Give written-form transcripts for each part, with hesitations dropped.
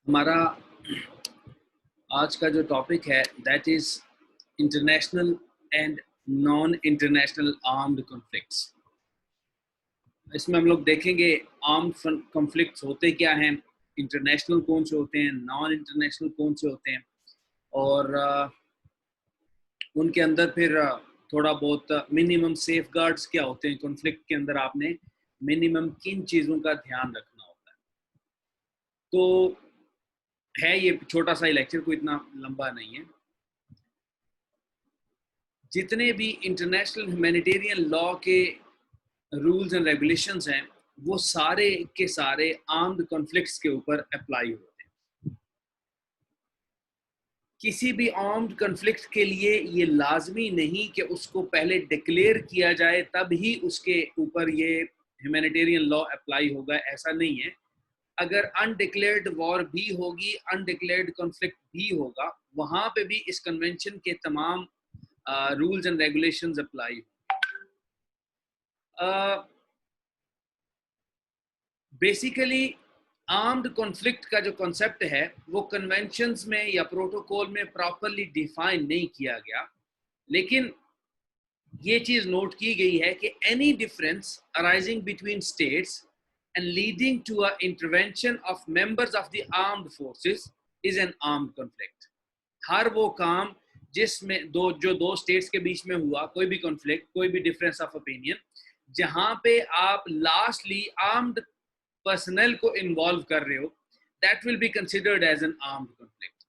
हमारा आज का जो टॉपिक है that is international and non international armed conflicts. इसमें हम लोग देखेंगे आर्म्ड कॉन्फ्लिक्ट्स होते क्या हैं, इंटरनेशनल कौन से होते हैं, नॉन इंटरनेशनल कौन से होते हैं, और उनके अंदर फिर थोड़ा बहुत मिनिमम सेफगार्ड्स क्या होते हैं। कॉन्फ्लिक्ट के अंदर आपने मिनिमम किन चीज़ों का ध्यान रखना होता है। तो है ये छोटा सा लेक्चर, कोई इतना लंबा नहीं है। जितने भी इंटरनेशनल ह्यूमैनिटेरियन लॉ के रूल्स एंड रेगुलेशंस हैं वो सारे के सारे आर्म्ड कॉन्फ्लिक्ट्स के ऊपर अप्लाई होते हैं। किसी भी आर्म्ड कॉन्फ्लिक्ट के लिए ये लाजमी नहीं कि उसको पहले डिक्लेयर किया जाए तब ही उसके ऊपर ये ह्यूमैनिटेरियन लॉ अप्लाई होगा, ऐसा नहीं है। अगर अनडिक्लेयर्ड वॉर भी होगी, अनडिक्लेयर्ड कॉन्फ्लिक्ट भी होगा, वहां पे भी इस कन्वेंशन के तमाम rules and regulations apply. Basically armed conflict का जो कॉन्सेप्ट है वो कन्वेंशंस में या प्रोटोकॉल में प्रॉपरली डिफाइन नहीं किया गया, लेकिन ये चीज नोट की गई है कि any difference arising between states and leading to a intervention of members of the armed forces is an armed conflict। हर वो काम जिसमें दो स्टेट्स के बीच में हुआ कोई भी कॉन्फ्लिक्ट, कोई भी डिफरेंस ऑफ ओपिनियन, जहां पे आप लास्टली आर्म्ड पर्सनल को इन्वॉल्व कर रहे हो, that will be considered as an armed conflict.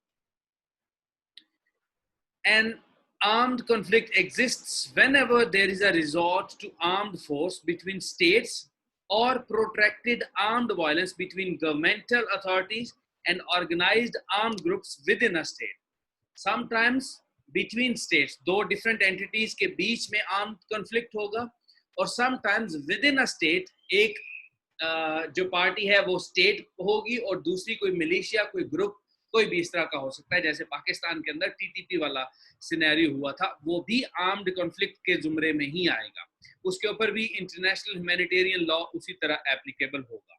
An armed conflict exists whenever there is a resort to armed force between states or protracted armed violence between governmental authorities and organized armed groups within a state। Sometimes between states, दो different entities के बीच में armed conflict होगा, और sometimes within a state एक जो party है वो state होगी और दूसरी कोई मिलिशिया, कोई ग्रुप, कोई भी इस तरह का हो सकता है। जैसे पाकिस्तान के अंदर टीटीपी वाला सिनेरियो हुआ था, वो भी आर्म्ड कॉन्फ्लिक्ट के जुमरे में ही आएगा। उसके ऊपर भी इंटरनेशनल ह्यूमैनिटेरियन लॉ उसी तरह एप्लीकेबल होगा।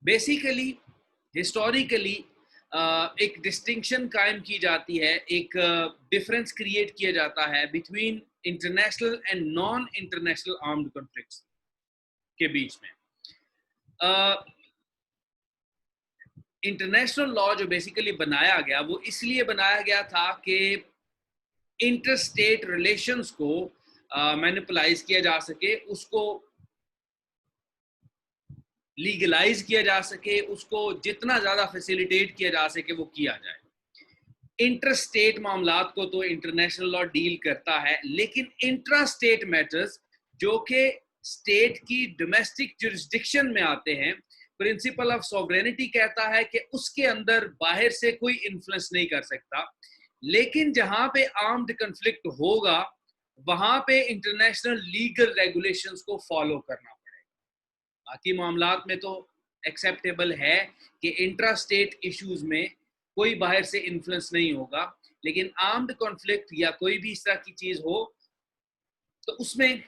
बेसिकली हिस्टोरिकली एक डिस्टिंक्शन कायम की जाती है, एक डिफरेंस क्रिएट किया जाता है between international and non international armed conflicts के बीच में। इंटरनेशनल लॉ जो बेसिकली बनाया गया वो इसलिए बनाया गया था कि इंटरस्टेट रिलेशंस को मैनिपुलाइज किया जा सके, उसको लीगलाइज किया जा सके, उसको जितना ज्यादा फैसिलिटेट किया जा सके वो किया जाए। इंटरस्टेट मामलात को तो इंटरनेशनल लॉ डील करता है, लेकिन इंट्रास्टेट मैटर्स जो कि स्टेट की डोमेस्टिक जुरिस्डिक्शन में आते हैं, प्रिंसिपल ऑफ सॉवरेनिटी कहता है कि उसके अंदर बाहर से कोई इन्फ्लुएंस नहीं कर सकता। लेकिन जहां पे आर्म्ड कॉन्फ्लिक्ट होगा वहां पे इंटरनेशनल लीगल रेगुलेशंस को फॉलो करना पड़ेगा। बाकी मामलात में तो एक्सेप्टेबल है कि इंट्रा स्टेट इश्यूज में कोई बाहर से इन्फ्लुएंस नहीं होगा, लेकिन आर्म्ड कॉन्फ्लिक्ट या कोई भी इस तरह की चीज हो तो उसमें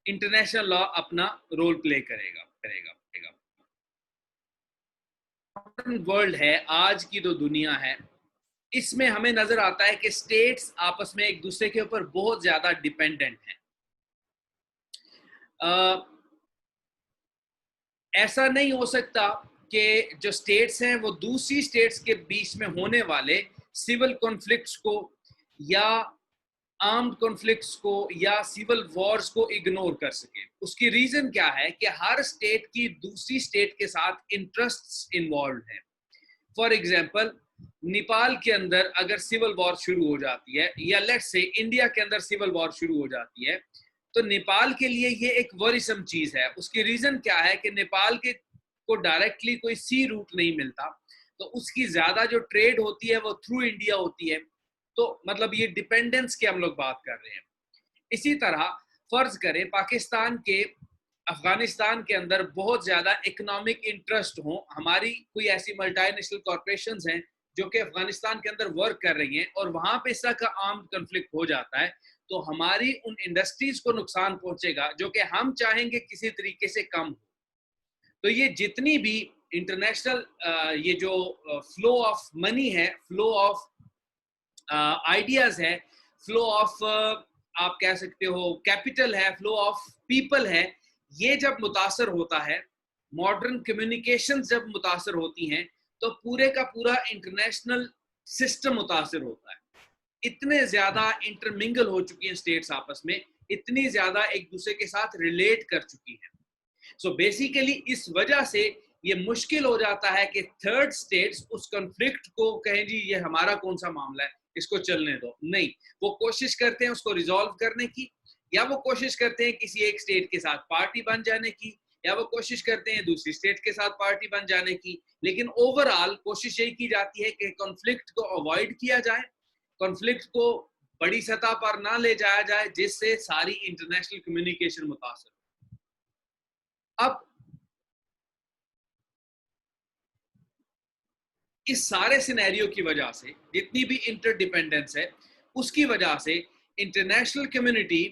इंटरनेशनल लॉ अपना रोल प्ले करेगा। वर्ल्ड है, आज की जो दुनिया है, इसमें हमें नजर आता है कि स्टेट्स आपस में एक दूसरे के ऊपर बहुत ज्यादा डिपेंडेंट हैं। ऐसा नहीं हो सकता कि जो स्टेट्स हैं वो दूसरी स्टेट्स के बीच में होने वाले सिविल कॉन्फ्लिक्ट्स को या आर्म्ड कॉन्फ्लिक्ट्स को या सिविल वॉर्स को इग्नोर कर सके। उसकी रीजन क्या है कि हर स्टेट की दूसरी स्टेट के साथ इंटरेस्ट्स इन्वॉल्व हैं। फॉर एग्जांपल, नेपाल के अंदर अगर सिविल वॉर शुरू हो जाती है, या लेट्स से इंडिया के अंदर सिविल वॉर शुरू हो जाती है, तो नेपाल के लिए ये एक वरीसम चीज है। उसकी रीजन क्या है कि नेपाल के को डायरेक्टली कोई सी रूट नहीं मिलता, तो उसकी ज्यादा जो ट्रेड होती है वो थ्रू इंडिया होती है। तो मतलब ये डिपेंडेंस की हम लोग बात कर रहे हैं। इसी तरह फर्ज करें पाकिस्तान के अफगानिस्तान के अंदर बहुत ज्यादा इकोनॉमिक इंटरेस्ट हो, हमारी कोई ऐसी मल्टीनेशनल कॉर्पोरेशंस हैं जो कि अफगानिस्तान के अंदर वर्क कर रही हैं और वहां पे इस तरह का आर्म्ड कॉन्फ्लिक्ट हो जाता है, तो हमारी उन इंडस्ट्रीज को नुकसान पहुंचेगा जो कि हम चाहेंगे किसी तरीके से कम हो। तो ये जितनी भी इंटरनेशनल ये जो फ्लो ऑफ मनी है, फ्लो ऑफ आइडियाज है, फ्लो ऑफ आप कह सकते हो कैपिटल है, फ्लो ऑफ पीपल है, ये जब मुतासर होता है, मॉडर्न कम्युनिकेशन जब मुतासर होती हैं, तो पूरे का पूरा इंटरनेशनल सिस्टम मुतासर होता है। इतने ज्यादा इंटरमिंगल हो चुकी हैं स्टेट्स आपस में, इतनी ज्यादा एक दूसरे के साथ रिलेट कर चुकी हैं। सो बेसिकली इस वजह से ये मुश्किल हो जाता है कि थर्ड स्टेट्स उस कॉन्फ्लिक्ट को कहें जी ये हमारा कौन सा मामला है, इसको चलने दो। नहीं, वो कोशिश करते हैं उसको रिजॉल्व करने की, या वो कोशिश करते हैं किसी एक स्टेट के साथ पार्टी बन जाने की, या वो कोशिश करते हैं दूसरी स्टेट के साथ पार्टी बन जाने की। लेकिन ओवरऑल कोशिश यही की जाती है कि कॉन्फ्लिक्ट को अवॉइड किया जाए, कॉन्फ्लिक्ट को बड़ी सतह पर ना ले जाया जाए, जिससे सारी इंटरनेशनल कम्युनिकेशन मुतासर। अब इस सारे सिनेरियो की वजह से, जितनी भी इंटरडिपेंडेंस है, उसकी वजह से इंटरनेशनल कम्युनिटी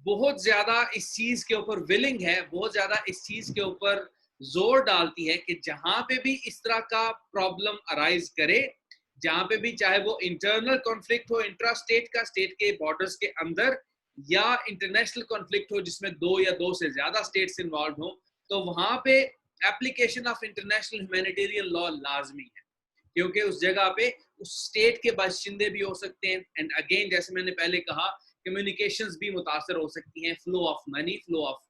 बहुत ज्यादा इस चीज के ऊपर विलिंग है, बहुत ज्यादा इस चीज के ऊपर जोर डालती है कि जहां पे भी इस तरह का प्रॉब्लम अराइज करे, जहां पे भी, चाहे वो इंटरनल कॉन्फ्लिक्ट हो इंट्रा स्टेट का, स्टेट के बॉर्डर्स के अंदर, या इंटरनेशनल कॉन्फ्लिक्ट हो जिसमें दो या दो से ज्यादा स्टेट्स इन्वॉल्व हो, तो वहां पे application of international humanitarian law लाजमी है, क्योंकि उस जगह पे उस स्टेट के बाशिंदे भी हो सकते हैं। एंड अगेन, जैसे मैंने पहले कहा, कम्युनिकेशंस भी मुतासर हो सकती हैं, flow of money, flow of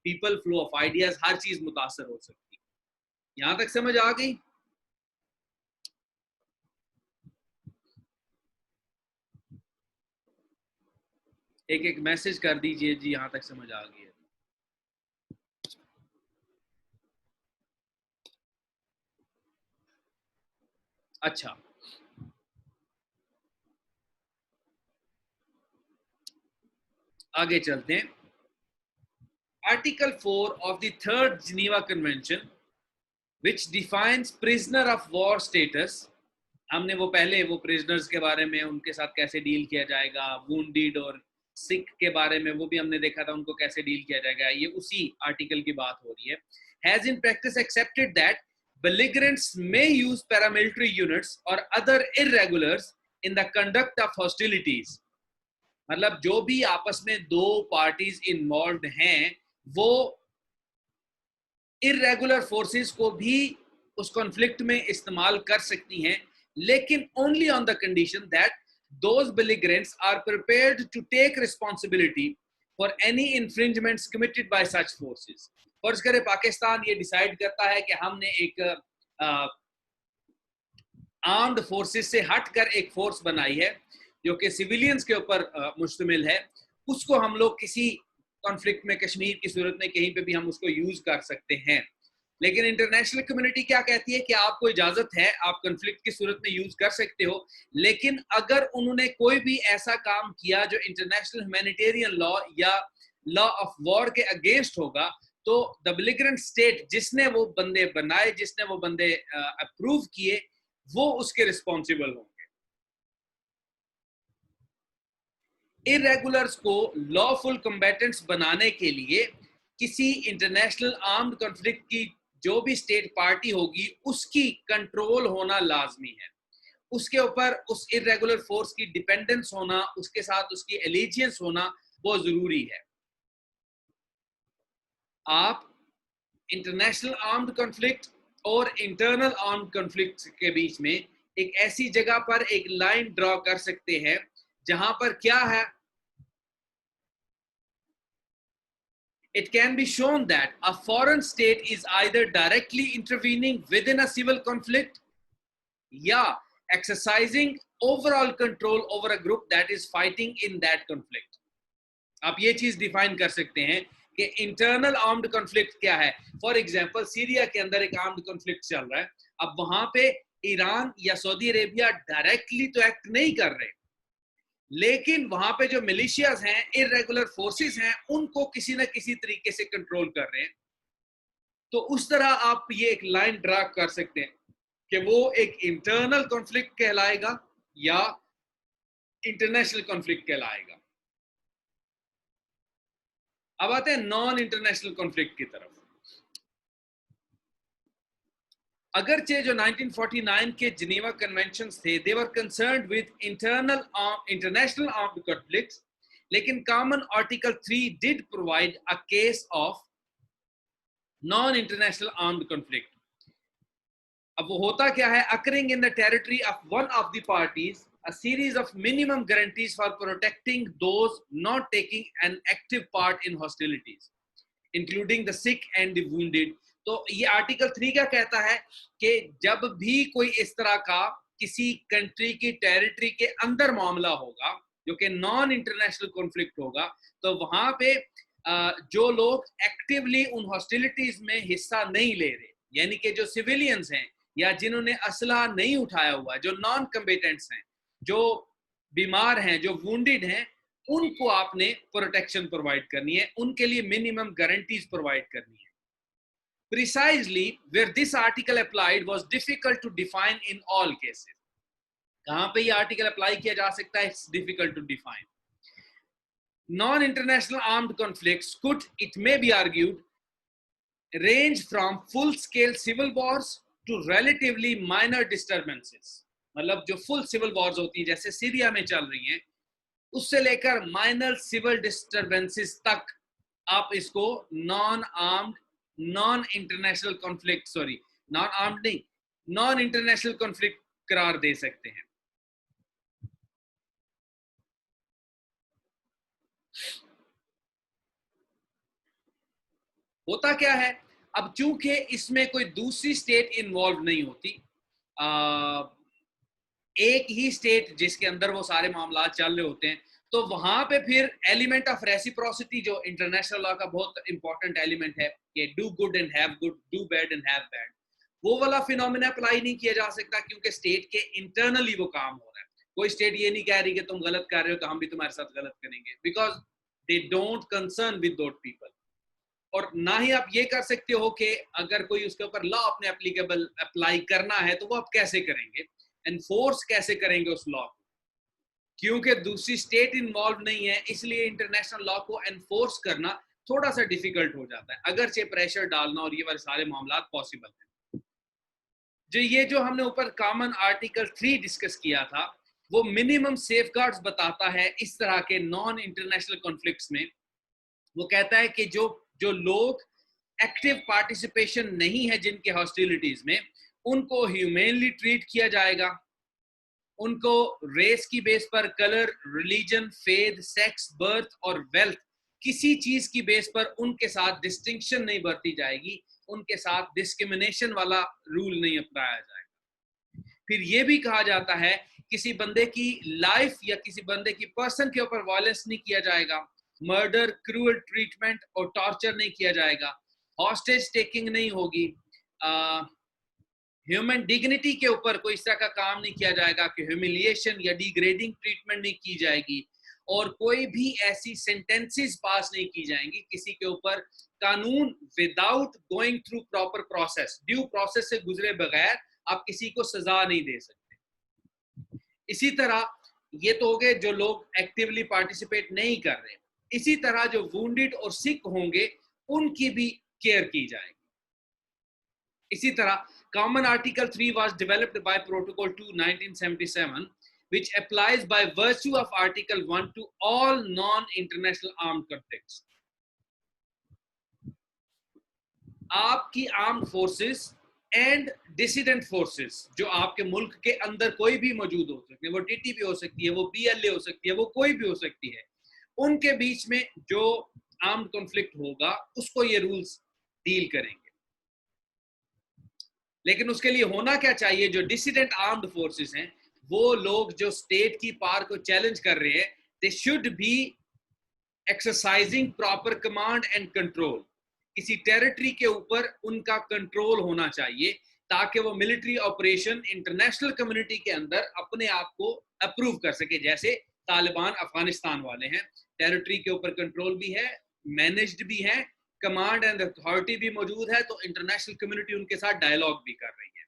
people, flow of ideas, हर चीज मुतासर हो सकती है। यहां तक समझ आ गई? एक एक मैसेज कर दीजिए जी, यहां तक समझ आ गई है। अच्छा, आगे चलते हैं। Article 4 of the third Geneva convention which defines prisoner of war status। हमने वो पहले वो प्रिजनर्स के बारे में, उनके साथ कैसे डील किया जाएगा, वुंडेड और सिक के बारे में वो भी हमने देखा था, उनको कैसे डील किया जाएगा, ये उसी आर्टिकल की बात हो रही है। Has in practice accepted that belligerents may use paramilitary units or other irregulars in the conduct of hostilities। मतलब जो भी आपस में दो पार्टीज इन्वॉल्व हैं, वो इरेगुलर फोर्सेस को भी उस कॉन्फ्लिक्ट में इस्तेमाल कर सकती हैं, लेकिन only on the condition that those belligerents are prepared to take responsibility for any infringements committed by such forces. फर्ज करें पाकिस्तान ये डिसाइड करता है कि हमने एक आर्म्ड फोर्सेस से हटकर एक फोर्स बनाई है जो कि सिविलियंस के ऊपर मुश्तमिल है, उसको हम लोग किसी कॉन्फ्लिक्ट में, कश्मीर की सूरत में कहीं पे भी हम उसको यूज कर सकते हैं। लेकिन इंटरनेशनल कम्युनिटी क्या कहती है कि आपको इजाजत है, आप कॉन्फ्लिक्ट की सूरत में यूज कर सकते हो, लेकिन अगर उन्होंने कोई भी ऐसा काम किया जो इंटरनेशनल ह्यूमैनिटेरियन लॉ या लॉ ऑफ वॉर के अगेंस्ट होगा, तो द बेलिगरेंट स्टेट जिसने वो बंदे बनाए, जिसने वो बंदे अप्रूव किए, वो उसके रिस्पॉन्सिबल होंगे। इरेगुलर्स को लॉफुल कम्बेटेंट्स बनाने के लिए किसी इंटरनेशनल आर्म्ड कॉन्फ्लिक्ट की जो भी स्टेट पार्टी होगी, उसकी कंट्रोल होना लाजमी है, उसके ऊपर उस इरेगुलर फोर्स की डिपेंडेंस होना, उसके साथ उसकी एलिजियंस होना बहुत जरूरी है। आप इंटरनेशनल आर्म्ड कॉन्फ्लिक्ट और इंटरनल आर्म्ड कॉन्फ्लिक्ट के बीच में एक ऐसी जगह पर एक लाइन ड्रॉ कर सकते हैं जहां पर क्या है, it can be shown that a foreign state is either directly intervening within a civil conflict या exercising overall control over a group that is fighting in that conflict। आप ये चीज डिफाइन कर सकते हैं कि इंटरनल आर्म्ड कॉन्फ्लिक्ट क्या है। फॉर एग्जांपल, सीरिया के अंदर एक आर्म्ड कॉन्फ्लिक्ट चल रहा है, अब वहां पे ईरान या सऊदी अरेबिया डायरेक्टली तो एक्ट नहीं कर रहे, लेकिन वहां पे जो मिलिशियाज हैं, इरेगुलर फोर्सेस हैं, उनको किसी ना किसी तरीके से कंट्रोल कर रहे हैं। तो उस तरह आप ये एक लाइन ड्रा कर सकते हैं कि वो एक इंटरनल कॉन्फ्लिक्ट कहलाएगा या इंटरनेशनल कॉन्फ्लिक्ट कहलाएगा। अब आते हैं नॉन इंटरनेशनल कॉन्फ्लिक्ट की तरफ। अगरचे जो 1949 के जिनेवा कन्वेंशंस थे, they were concerned with international armed conflicts, लेकिन common article 3 did provide a case of non international armed conflict. अब वो होता क्या है? Occurring in the territory of one of the parties a series of minimum guarantees for protecting those not taking an active part in hostilities, including the sick and the wounded. तो ये article 3 क्या कहता है कि जब भी कोई इस तरह का किसी कंट्री की टेरिटरी के अंदर मामला होगा जो कि नॉन इंटरनेशनल कॉन्फ्लिक्ट होगा, तो वहां पे जो लोग एक्टिवली उन हॉस्टिलिटीज में हिस्सा नहीं ले रहे, यानी कि जो सिविलियंस हैं या जिन्होंने असला नहीं उठाया हुआ, जो नॉन कम्बेटेंट्स हैं, जो बीमार हैं, जो वुंडेड हैं, उनको आपने प्रोटेक्शन प्रोवाइड करनी है, उनके लिए मिनिमम गारंटीज प्रोवाइड करनी है। Precisely where this article applied was difficult to define in all cases. कहां पे ये आर्टिकल अप्लाई किया जा सकता है? It's difficult to define. Non-international armed conflicts could, it may be argued, range from full-scale civil wars to relatively minor disturbances. मतलब जो full civil Wars होती हैं जैसे सीरिया में चल रही हैं, उससे लेकर माइनर सिविल डिस्टर्बेंसेस तक आप इसको non armed, non international conflict, sorry non armed नहीं, नॉन इंटरनेशनल कॉन्फ्लिक्ट करार दे सकते हैं। होता क्या है? अब चूंकि इसमें कोई दूसरी स्टेट इन्वॉल्व नहीं होती, एक ही स्टेट जिसके अंदर वो सारे मामला चल रहे होते हैं, तो वहां पे फिर एलिमेंट ऑफ रेसिप्रोसिटी जो इंटरनेशनल लॉ का बहुत इंपॉर्टेंट एलिमेंट है कि do good and have good, do bad and have bad, वो वाला फिनोमेना अप्लाई नहीं किया जा सकता क्योंकि स्टेट के इंटरनली वो काम हो रहा है। कोई स्टेट ये नहीं कह रही कि तुम गलत कर रहे हो तो हम भी तुम्हारे साथ गलत करेंगे, because they don't concern with दोट people. और ना ही आप ये कर सकते हो कि अगर कोई उसके ऊपर लॉ अपने एप्लीकेबल अप्लाई करना है तो वो आप कैसे करेंगे, एनफोर्स कैसे करेंगे उस लॉ को, क्योंकि दूसरी स्टेट इन्वॉल्व नहीं है, इसलिए इंटरनेशनल लॉ को एनफोर्स करना थोड़ा सा डिफिकल्ट हो जाता है, अगरचे प्रेशर डालना और ये वाले सारे मामला पॉसिबल है। जो हमने ऊपर कॉमन आर्टिकल 3 डिस्कस किया था, वो मिनिमम सेफगार्ड्स बताता है इस तरह के नॉन इंटरनेशनल कॉन्फ्लिक्ट्स में। वो कहता है कि जो लोग एक्टिव पार्टिसिपेशन नहीं है जिनके हॉस्टिलिटीज में, उनको ह्यूमेनली ट्रीट किया जाएगा, उनको रेस की बेस पर, colour, religion, faith, sex, birth और वेल्थ, किसी चीज की बेस पर उनके साथ डिस्टिंक्शन नहीं बरती जाएगी, उनके साथ डिस्क्रिमिनेशन वाला रूल नहीं अपनाया जाएगा। फिर ये भी कहा जाता है किसी बंदे की लाइफ या किसी बंदे की पर्सन के ऊपर वायलेंस नहीं किया जाएगा, मर्डर, क्रूअल ट्रीटमेंट और टॉर्चर नहीं किया जाएगा, हॉस्टेज टेकिंग नहीं होगी, ह्यूमन डिग्निटी के ऊपर कोई इस तरह का काम नहीं किया जाएगा कि ह्यूमिलिएशन या डिग्रेडिंग ट्रीटमेंट नहीं की जाएगी, और कोई भी ऐसी सेंटेंसेस पास नहीं की जाएंगी किसी के ऊपर कानून without going through proper process, due process से गुजरे बगैर आप किसी को सजा नहीं दे सकते। इसी तरह ये तो हो गए जो लोग एक्टिवली पार्टिसिपेट नहीं कर रहे, इसी तरह जो वुंडेड और सिक होंगे उनकी भी केयर की जाएगी। इसी तरह common article 3 was developed by Protocol 2 1977 which applies by virtue of Article 1 to all non-international armed conflicts. आपकी armed forces and dissident forces जो आपके मुल्क के अंदर कोई भी मौजूद हो सकते हैं, वो टीटीपी हो सकती है, वो पीएलए हो सकती है, वो कोई भी हो सकती है, उनके बीच में जो आर्म्ड कॉन्फ्लिक्ट होगा उसको ये रूल्स डील करेंगे। लेकिन उसके लिए होना क्या चाहिए? जो डिसिडेंट आर्म्ड फोर्सेस हैं, वो लोग जो स्टेट की पावर को चैलेंज कर रहे हैं, they should be exercising proper command and control. किसी टेरिटरी के ऊपर उनका कंट्रोल होना चाहिए ताकि वो मिलिट्री ऑपरेशन इंटरनेशनल कम्युनिटी के अंदर अपने आप को अप्रूव कर सके। जैसे तालिबान अफगानिस्तान वाले हैं, टेरिटरी के ऊपर कंट्रोल भी है, मैनेज्ड भी है, कमांड एंड अथॉरिटी भी मौजूद है, तो इंटरनेशनल कम्युनिटी उनके साथ डायलॉग भी कर रही है।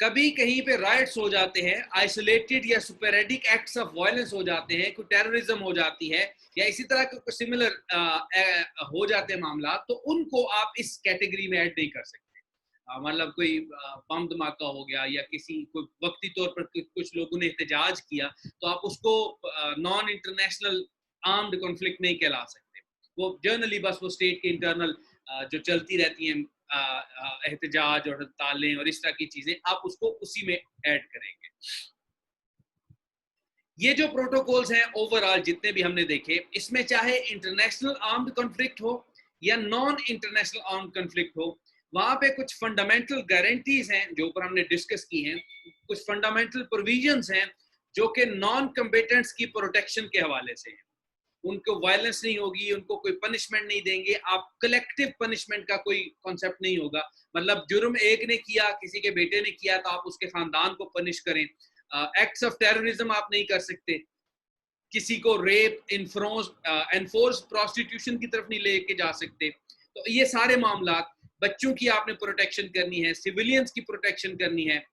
कभी कहीं पे राइट्स हो जाते हैं, आइसोलेटेड या सुपेरेडिक एक्ट्स ऑफ वायलेंस हो जाते हैं, कोई टेररिज्म हो जाती है या इसी तरह के सिमिलर हो जाते हैं मामला, तो उनको आप इस कैटेगरी में ऐड नहीं कर सकते। मतलब कोई बम धमाका हो गया या किसी कोई वक्ती तौर पर कुछ लोगों ने एहतजाज किया, तो आप उसको नॉन इंटरनेशनल आर्म्ड कॉन्फ्लिक्ट नहीं कहला सकते। वो जर्नली बस वो स्टेट के इंटरनल जो चलती रहती हैं एहतजाज और हड़तालें और इस तरह की चीजें, आप उसको उसी में ऐड करेंगे। ये जो प्रोटोकॉल्स हैं ओवरऑल जितने भी हमने देखे, इसमें चाहे इंटरनेशनल आर्म्ड कॉन्फ्लिक्ट हो या नॉन इंटरनेशनल आर्म्ड कॉन्फ्लिक्ट हो, वहां पे कुछ फंडामेंटल गारंटीज हैं जो ऊपर हमने डिस्कस की हैं, कुछ फंडामेंटल प्रोविजंस हैं जो कि नॉन कम्बेटेंट्स की प्रोटेक्शन के हवाले से हैं। उनको वायलेंस नहीं होगी, उनको कोई पनिशमेंट नहीं देंगे, आप कलेक्टिव पनिशमेंट का कोई कॉन्सेप्ट नहीं होगा। मतलब जुर्म एक ने किया, किसी के बेटे ने किया, तो आप उसके खानदान को पनिश करें। एक्ट्स ऑफ टेररिज्म आप नहीं कर सकते, किसी को रेप, एनफोर्स प्रोस्टिट्यूशन की तरफ नहीं लेके जा सकते। तो ये सारे मामला, बच्चों की आपने प्रोटेक्शन करनी है, सिविलियंस की प्रोटेक्शन करनी है,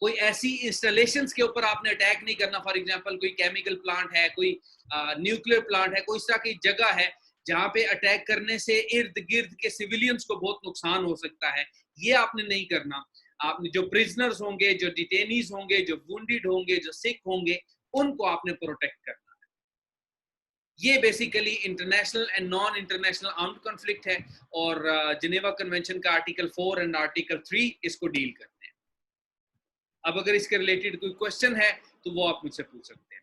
कोई ऐसी इंस्टॉलेशंस के ऊपर आपने अटैक नहीं करना। फॉर एग्जांपल कोई केमिकल प्लांट है, कोई न्यूक्लियर प्लांट है, कोई इस तरह की जगह है जहां पे अटैक करने से इर्द गिर्द के सिविलियंस को बहुत नुकसान हो सकता है, ये आपने नहीं करना। आपने जो प्रिजनर्स होंगे, जो डिटेनीज होंगे, जो वुंडेड होंगे, जो सिक होंगे, उनको आपने प्रोटेक्ट करना है। ये basically international and non international armed conflict है और जिनेवा कन्वेंशन का आर्टिकल 4 एंड आर्टिकल 3 इसको डील करते हैं। अब अगर इसके रिलेटेड कोई क्वेश्चन है तो वो आप मुझसे पूछ सकते हैं।